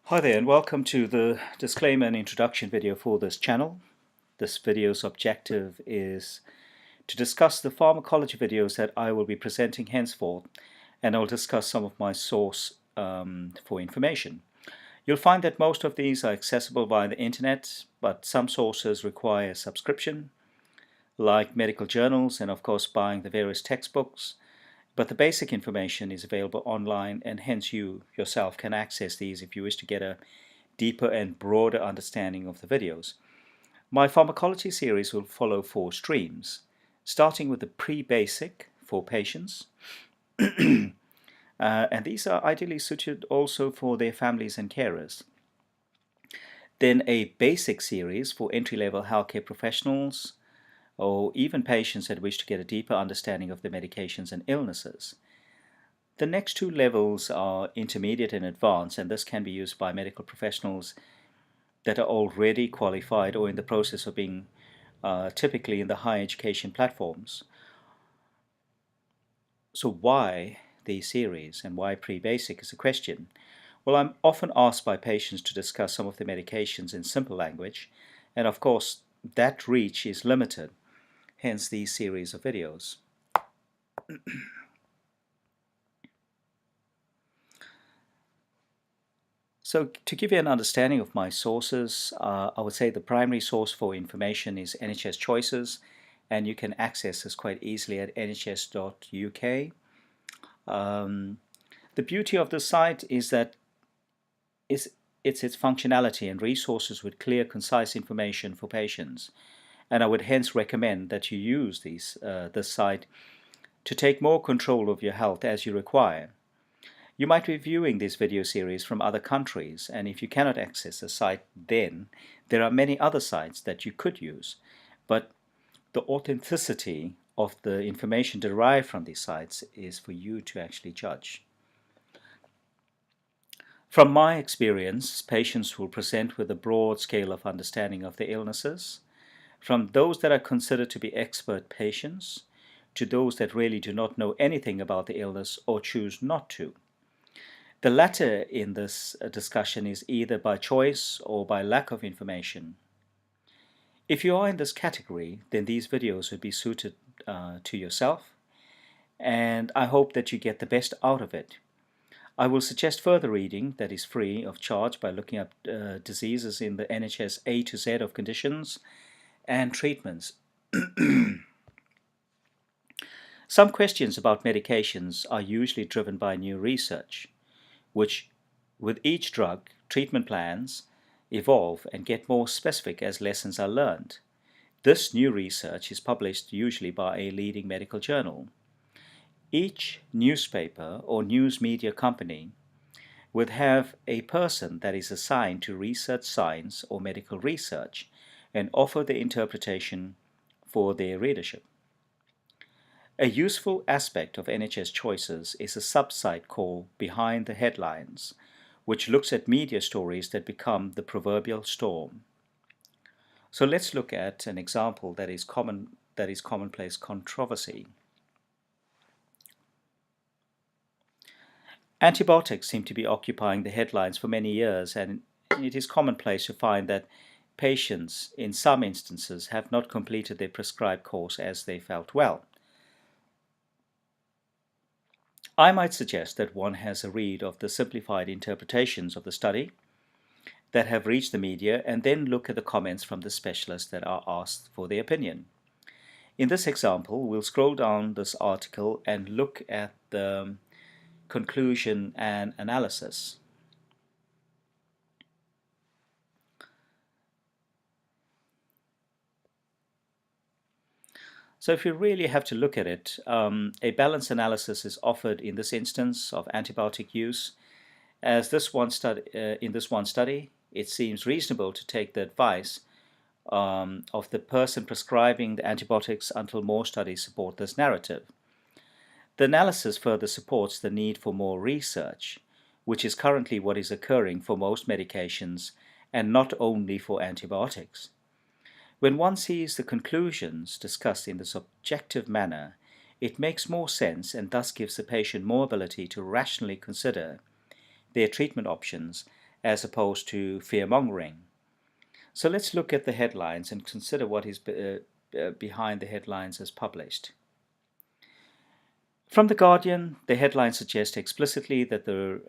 Hi there, and welcome to the disclaimer and introduction video for this channel. This video's objective is to discuss the pharmacology videos that I will be presenting henceforth, and I'll discuss some of my source for information. You'll find that most of these are accessible via the internet, but some sources require subscription, like medical journals and of course buying the various textbooks. But the basic information is available online, and hence you yourself can access these if you wish to get a deeper and broader understanding of the videos. My pharmacology series will follow 4 streams, starting with the pre-basic for patients, and these are ideally suited also for their families and carers. Then a basic series for entry-level healthcare professionals, or even patients that wish to get a deeper understanding of the medications and illnesses. The next 2 levels are intermediate and advanced, and this can be used by medical professionals that are already qualified or in the process of being typically in the higher education platforms. So why these series and why pre-basic is a question? Well, I'm often asked by patients to discuss some of the medications in simple language, and of course that reach is limited. Hence these series of videos. So to give you an understanding of my sources, I would say the primary source for information is NHS Choices, and you can access this quite easily at nhs.uk. The beauty of the site is that it's its functionality and resources with clear, concise information for patients. And I would hence recommend that you use this site to take more control of your health as you require. You might be viewing this video series from other countries, and if you cannot access the site, then there are many other sites that you could use. But the authenticity of the information derived from these sites is for you to actually judge. From my experience, patients will present with a broad scale of understanding of the illnesses, from those that are considered to be expert patients to those that really do not know anything about the illness or choose not to. The latter in this discussion is either by choice or by lack of information. If you are in this category, then these videos would be suited to yourself, and I hope that you get the best out of it. I will suggest further reading that is free of charge by looking up diseases in the NHS A to Z of conditions and treatments. Some questions about medications are usually driven by new research, which, with each drug, treatment plans evolve and get more specific as lessons are learned. This new research is published usually by a leading medical journal. Each newspaper or news media company would have a person that is assigned to research science or medical research and offer the interpretation for their readership. A useful aspect of NHS Choices is a sub-site called Behind the Headlines, which looks at media stories that become the proverbial storm. So let's look at an example that is commonplace controversy. Antibiotics seem to be occupying the headlines for many years, and it is commonplace to find that patients, in some instances, have not completed their prescribed course as they felt well. I might suggest that one has a read of the simplified interpretations of the study that have reached the media, and then look at the comments from the specialists that are asked for their opinion. In this example, we'll scroll down this article and look at the conclusion and analysis. So if you really have to look at it, a balanced analysis is offered in this instance of antibiotic use. In this one study, it seems reasonable to take the advice of the person prescribing the antibiotics until more studies support this narrative. The analysis further supports the need for more research, which is currently what is occurring for most medications and not only for antibiotics. When one sees the conclusions discussed in this objective manner, it makes more sense and thus gives the patient more ability to rationally consider their treatment options as opposed to fear-mongering. So let's look at the headlines and consider what is behind the headlines as published. From The Guardian, the headline suggests explicitly that the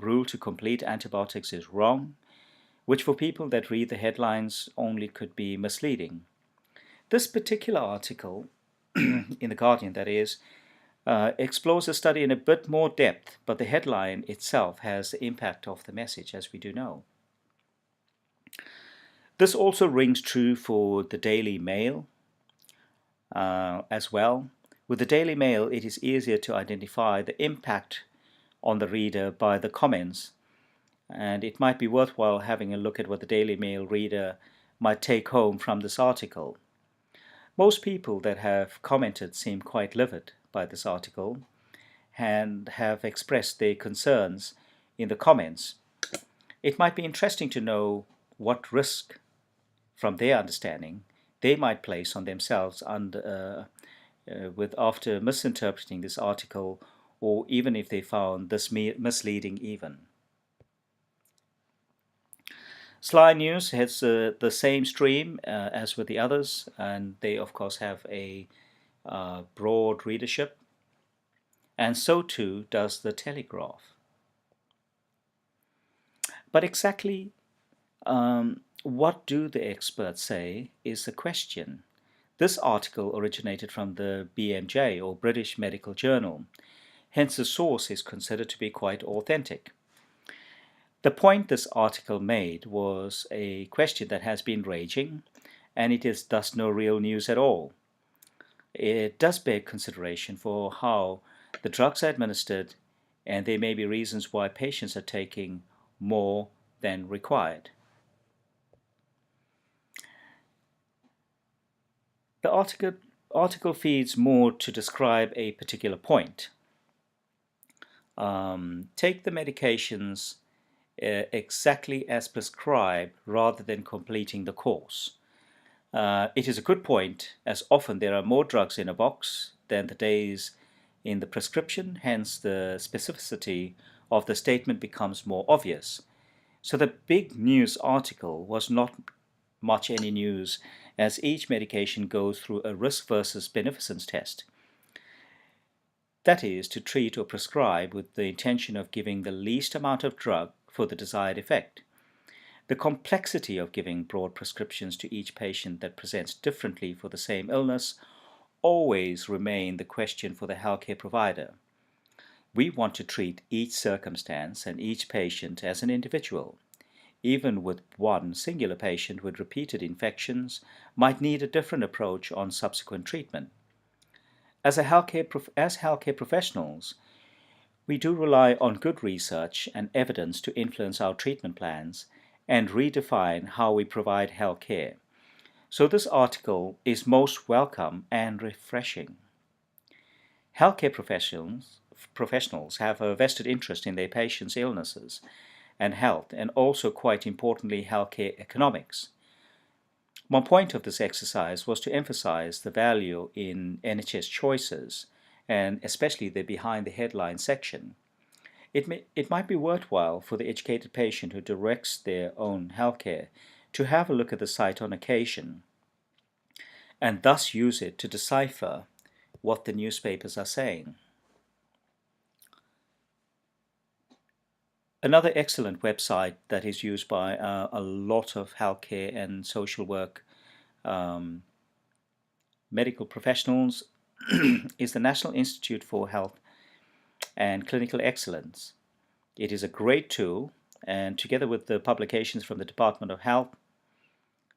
rule to complete antibiotics is wrong, which for people that read the headlines only could be misleading. This particular article, in The Guardian that is, explores the study in a bit more depth, but the headline itself has the impact of the message, as we do know. This also rings true for the Daily Mail as well. With the Daily Mail, it is easier to identify the impact on the reader by the comments, and it might be worthwhile having a look at what the Daily Mail reader might take home from this article. Most people that have commented seem quite livid by this article and have expressed their concerns in the comments. It might be interesting to know what risk, from their understanding, they might place on themselves after misinterpreting this article, or even if they found this misleading even. Sly News has the same stream as with the others, and they of course have a broad readership, and so too does the Telegraph. But exactly what do the experts say is the question. This article originated from the BMJ, or British Medical Journal, hence the source is considered to be quite authentic. The point this article made was a question that has been raging, and it is thus no real news at all. It does beg consideration for how the drugs are administered, and there may be reasons why patients are taking more than required. The article feeds more to describe a particular point. Take the medications exactly as prescribed rather than completing the course. It is a good point, as often there are more drugs in a box than the days in the prescription, hence the specificity of the statement becomes more obvious. So the big news article was not much any news, as each medication goes through a risk versus beneficence test. That is, to treat or prescribe with the intention of giving the least amount of drug for the desired effect. The complexity of giving broad prescriptions to each patient that presents differently for the same illness always remain the question for the healthcare provider. We want to treat each circumstance and each patient as an individual. Even with one singular patient with repeated infections might need a different approach on subsequent treatment. As healthcare professionals, we do rely on good research and evidence to influence our treatment plans and redefine how we provide health care. So this article is most welcome and refreshing. Healthcare professionals have a vested interest in their patients' illnesses and health, and also, quite importantly, healthcare economics. One point of this exercise was to emphasize the value in NHS choices, and especially the behind the headline section. It might be worthwhile for the educated patient who directs their own healthcare to have a look at the site on occasion, and thus use it to decipher what the newspapers are saying. Another excellent website that is used by a lot of healthcare and social work medical professionals is the National Institute for Health and Clinical Excellence. It is a great tool, and together with the publications from the Department of Health,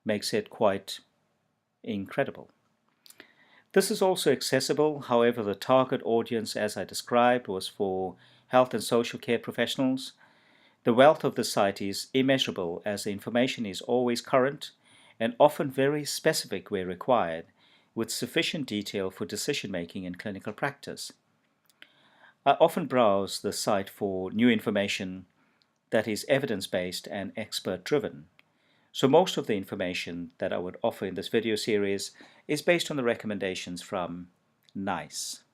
makes it quite incredible. This is also accessible, however, the target audience, as I described, was for health and social care professionals. The wealth of the site is immeasurable, as the information is always current and often very specific where required, with sufficient detail for decision-making in clinical practice. I often browse the site for new information that is evidence-based and expert-driven. So most of the information that I would offer in this video series is based on the recommendations from NICE.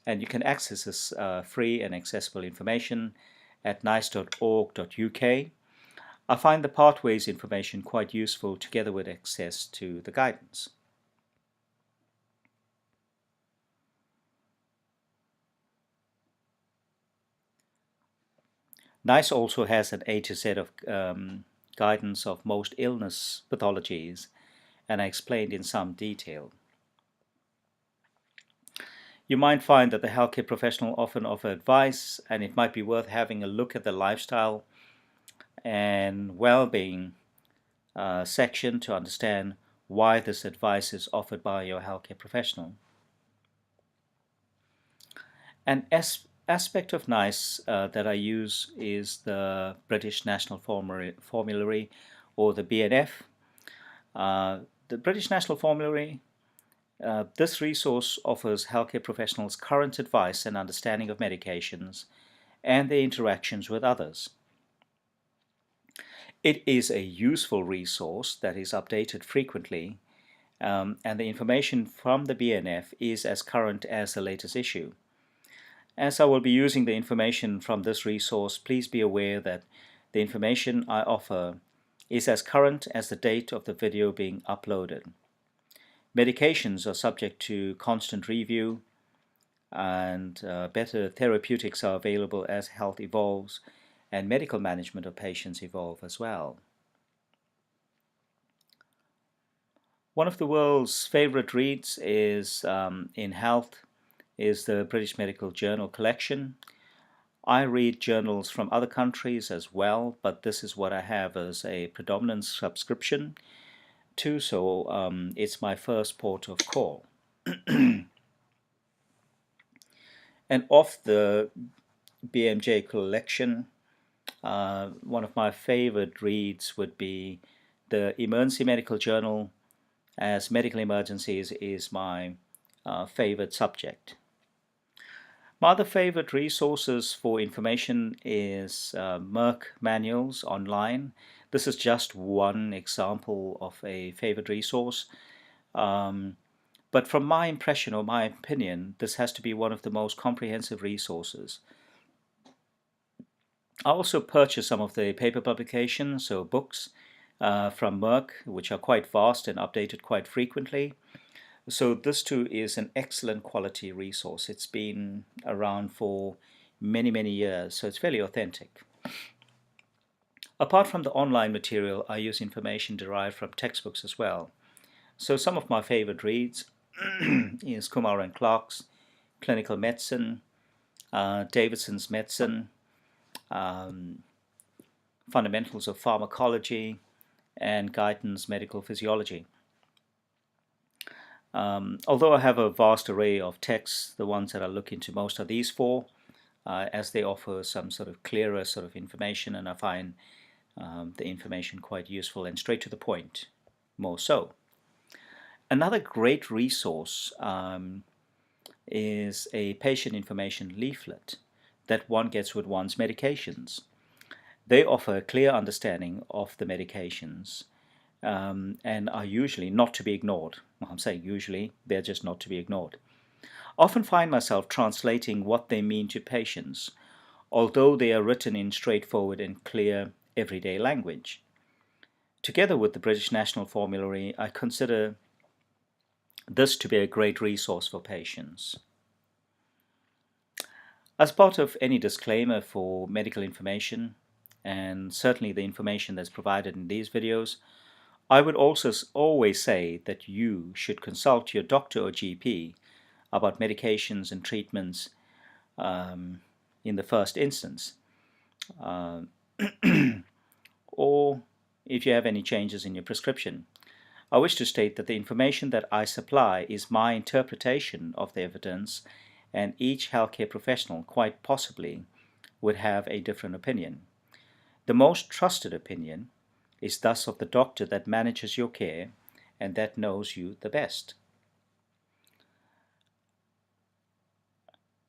And you can access this free and accessible information at nice.org.uk. I find the pathways information quite useful together with access to the guidance. NICE also has an A to Z of guidance of most illness pathologies, and I explained in some detail. You might find that the healthcare professional often offer advice, and it might be worth having a look at the lifestyle and well-being section to understand why this advice is offered by your healthcare professional. An aspect of NICE that I use is the British National Formulary, or the BNF. The British National Formulary, this resource offers healthcare professionals current advice and understanding of medications and their interactions with others. It is a useful resource that is updated frequently, and the information from the BNF is as current as the latest issue. As I will be using the information from this resource, please be aware that the information I offer is as current as the date of the video being uploaded. Medications are subject to constant review, and better therapeutics are available as health evolves and medical management of patients evolve as well. One of the world's favorite reads is in health is the British Medical Journal collection. I read journals from other countries as well, but this is what I have as a predominant subscription to, so it's my first port of call. And of the BMJ collection, one of my favorite reads would be the Emergency Medical Journal, as medical emergencies is my favorite subject. My other favorite resources for information is Merck manuals online. This is just one example of a favorite resource. But from my impression or my opinion, this has to be one of the most comprehensive resources. I also purchase some of the paper publications, so books from Merck, which are quite vast and updated quite frequently. So this too is an excellent quality resource. It's been around for many, many years, so it's fairly authentic. Apart from the online material, I use information derived from textbooks as well. So some of my favorite reads is Kumar and Clark's Clinical Medicine, Davidson's Medicine, Fundamentals of Pharmacology, and Guyton's Medical Physiology. Although I have a vast array of texts, the ones that I look into most are these four, as they offer some sort of clearer sort of information, and I find the information quite useful and straight to the point, more so. Another great resource is a patient information leaflet that one gets with one's medications. They offer a clear understanding of the medications and are usually not to be ignored. Well, I'm saying usually, they're just not to be ignored. I often find myself translating what they mean to patients, although they are written in straightforward and clear everyday language. Together with the British National Formulary, I consider this to be a great resource for patients. As part of any disclaimer for medical information, and certainly the information that's provided in these videos, I would also always say that you should consult your doctor or GP about medications and treatments in the first instance, or if you have any changes in your prescription. I wish to state that the information that I supply is my interpretation of the evidence, and each healthcare professional quite possibly would have a different opinion. The most trusted opinion is thus of the doctor that manages your care and that knows you the best.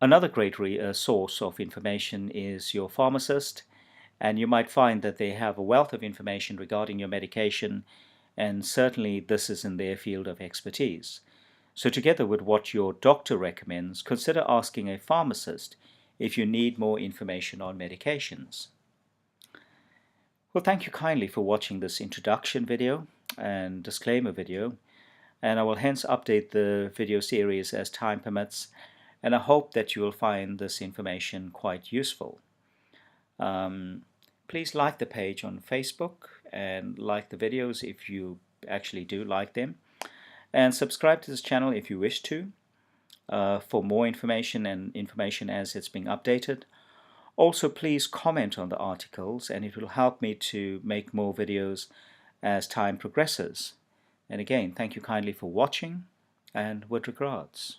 Another great source of information is your pharmacist, and you might find that they have a wealth of information regarding your medication, and certainly this is in their field of expertise. So together with what your doctor recommends, consider asking a pharmacist if you need more information on medications. Well, thank you kindly for watching this introduction video and disclaimer video, and I will hence update the video series as time permits, and I hope that you will find this information quite useful. Please like the page on Facebook and like the videos if you actually do like them, and subscribe to this channel if you wish to for more information and information as it's being updated. Also, please comment on the articles, and it will help me to make more videos as time progresses. And again, thank you kindly for watching, and with regards.